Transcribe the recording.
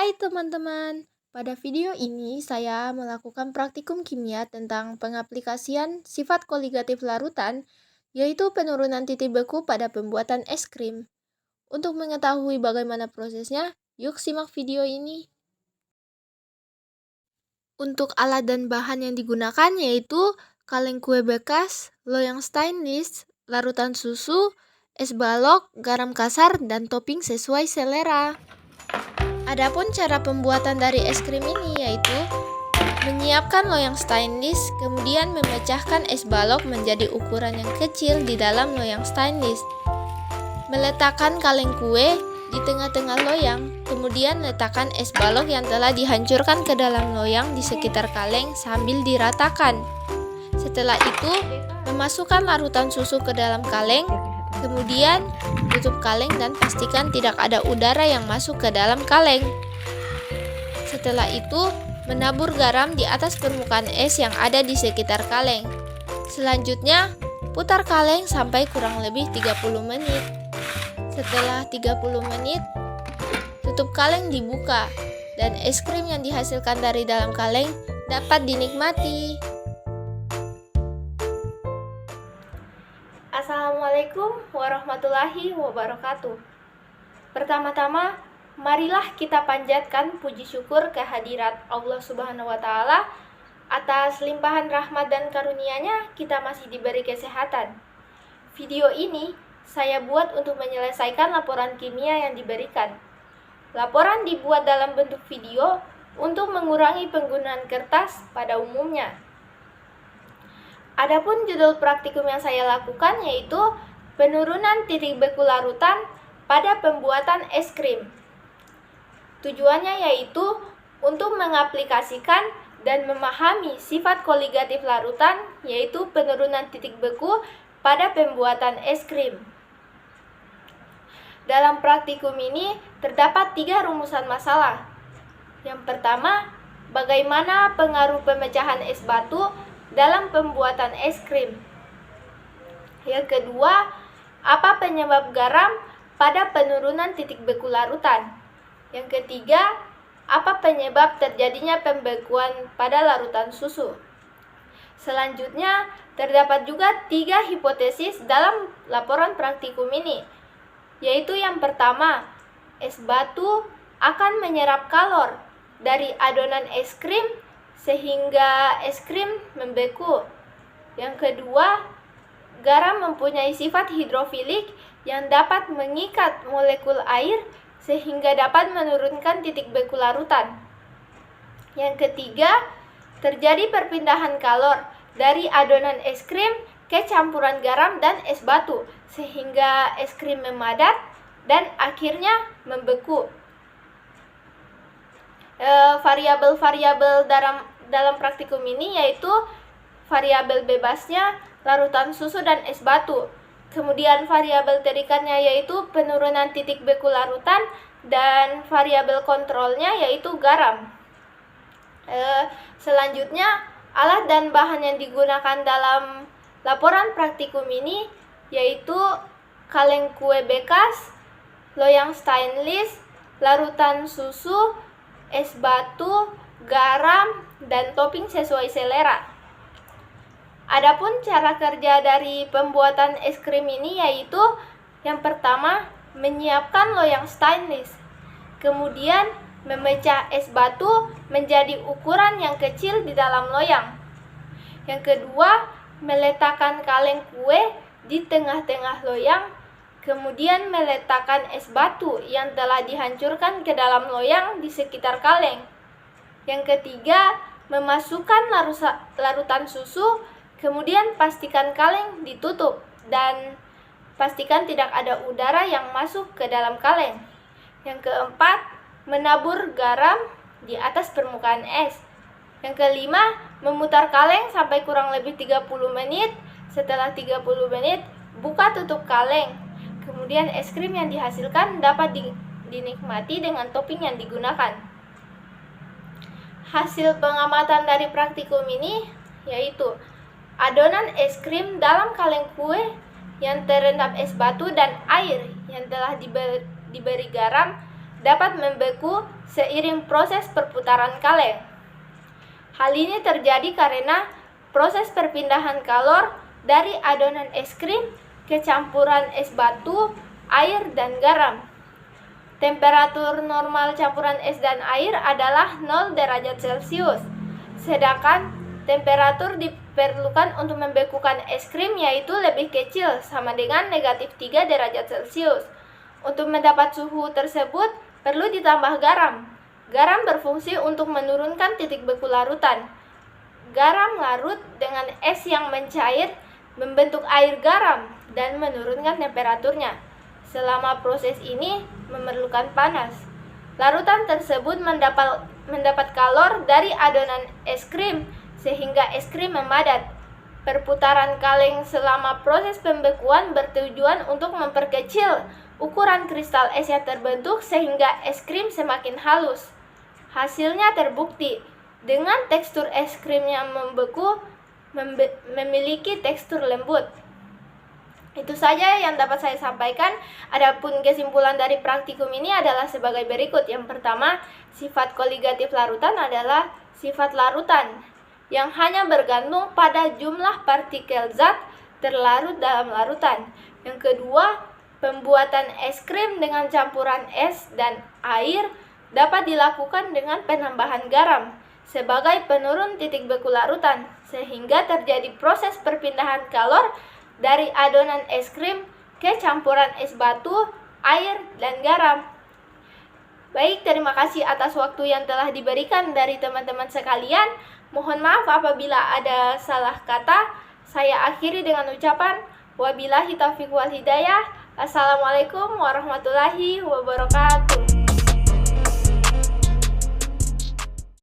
Hai teman-teman, pada video ini saya melakukan praktikum kimia tentang pengaplikasian sifat koligatif larutan, yaitu penurunan titik beku pada pembuatan es krim. Untuk mengetahui bagaimana prosesnya, yuk simak video ini. Untuk alat dan bahan yang digunakan yaitu kaleng kue bekas, loyang stainless, larutan susu, es balok, garam kasar, dan topping sesuai selera. Adapun cara pembuatan dari es krim ini yaitu menyiapkan loyang stainless, kemudian memecahkan es balok menjadi ukuran yang kecil di dalam loyang stainless. Meletakkan kaleng kue di tengah-tengah loyang, kemudian letakkan es balok yang telah dihancurkan ke dalam loyang di sekitar kaleng sambil diratakan. Setelah itu, memasukkan larutan susu ke dalam kaleng, kemudian tutup kaleng dan pastikan tidak ada udara yang masuk ke dalam kaleng. Setelah itu, menabur garam di atas permukaan es yang ada di sekitar kaleng. Selanjutnya, putar kaleng sampai kurang lebih 30 menit. Setelah 30 menit, tutup kaleng dibuka dan es krim yang dihasilkan dari dalam kaleng dapat dinikmati. Assalamualaikum warahmatullahi wabarakatuh. Pertama-tama, marilah kita panjatkan puji syukur kehadirat Allah Subhanahu wa Ta'ala atas limpahan rahmat dan karunia-Nya kita masih diberi kesehatan. Video ini saya buat untuk menyelesaikan laporan kimia yang diberikan. Laporan dibuat dalam bentuk video untuk mengurangi penggunaan kertas pada umumnya. Adapun judul praktikum yang saya lakukan yaitu penurunan titik beku larutan pada pembuatan es krim. Tujuannya yaitu untuk mengaplikasikan dan memahami sifat koligatif larutan yaitu penurunan titik beku pada pembuatan es krim. Dalam praktikum ini terdapat 3 rumusan masalah. Yang pertama, bagaimana pengaruh pemecahan es batu dalam pembuatan es krim. Yang kedua, apa penyebab garam pada penurunan titik beku larutan. Yang ketiga, apa penyebab terjadinya pembekuan pada larutan susu. Selanjutnya, terdapat juga 3 hipotesis dalam laporan praktikum ini, yaitu yang pertama, es batu akan menyerap kalor dari adonan es krim sehingga es krim membeku. Yang kedua, garam mempunyai sifat hidrofilik yang dapat mengikat molekul air sehingga dapat menurunkan titik beku larutan. Yang ketiga, terjadi perpindahan kalor dari adonan es krim ke campuran garam dan es batu sehingga es krim memadat dan akhirnya membeku. Variabel-variabel dalam praktikum ini yaitu variabel bebasnya larutan susu dan es batu. Kemudian variabel terikatnya yaitu penurunan titik beku larutan dan variabel kontrolnya yaitu garam. Selanjutnya, alat dan bahan yang digunakan dalam laporan praktikum ini yaitu kaleng kue bekas, loyang stainless, larutan susu, es batu, garam, dan topping sesuai selera. Adapun cara kerja dari pembuatan es krim ini yaitu yang pertama, menyiapkan loyang stainless. Kemudian, memecah es batu menjadi ukuran yang kecil di dalam loyang. Yang kedua, meletakkan kaleng kue di tengah-tengah loyang, kemudian meletakkan es batu yang telah dihancurkan ke dalam loyang di sekitar kaleng. Yang ketiga, memasukkan larutan susu, kemudian pastikan kaleng ditutup dan pastikan tidak ada udara yang masuk ke dalam kaleng. Yang keempat, menabur garam di atas permukaan es. Yang kelima, memutar kaleng sampai kurang lebih 30 menit. Setelah 30 menit, buka tutup kaleng. Kemudian es krim yang dihasilkan dapat dinikmati dengan topping yang digunakan. Hasil pengamatan dari praktikum ini yaitu adonan es krim dalam kaleng kue yang terendam es batu dan air yang telah diberi garam dapat membeku seiring proses perputaran kaleng. Hal ini terjadi karena proses perpindahan kalor dari adonan es krim ke campuran es batu, air, dan garam. Temperatur normal campuran es dan air adalah 0 derajat Celcius, sedangkan temperatur diperlukan untuk membekukan es krim yaitu lebih kecil, sama dengan negatif 3 derajat Celcius. Untuk mendapat suhu tersebut, perlu ditambah garam. Garam berfungsi untuk menurunkan titik beku larutan. Garam larut dengan es yang mencair, membentuk air garam, dan menurunkan temperaturnya. Selama proses ini memerlukan panas. Larutan tersebut mendapat kalor dari adonan es krim, sehingga es krim memadat. Perputaran kaleng selama proses pembekuan bertujuan untuk memperkecil ukuran kristal es yang terbentuk sehingga es krim semakin halus. Hasilnya terbukti dengan tekstur es krim yang membeku memiliki tekstur lembut. Itu saja yang dapat saya sampaikan. Adapun kesimpulan dari praktikum ini adalah sebagai berikut. Yang pertama, sifat koligatif larutan adalah sifat larutan yang hanya bergantung pada jumlah partikel zat terlarut dalam larutan. Yang kedua, pembuatan es krim dengan campuran es dan air dapat dilakukan dengan penambahan garam sebagai penurun titik beku larutan, sehingga terjadi proses perpindahan kalor dari adonan es krim ke campuran es batu, air, dan garam. Baik, terima kasih atas waktu yang telah diberikan dari teman-teman sekalian. Mohon maaf apabila ada salah kata. Saya akhiri dengan ucapan wabillahi taufiq wal hidayah. Assalamualaikum warahmatullahi wabarakatuh.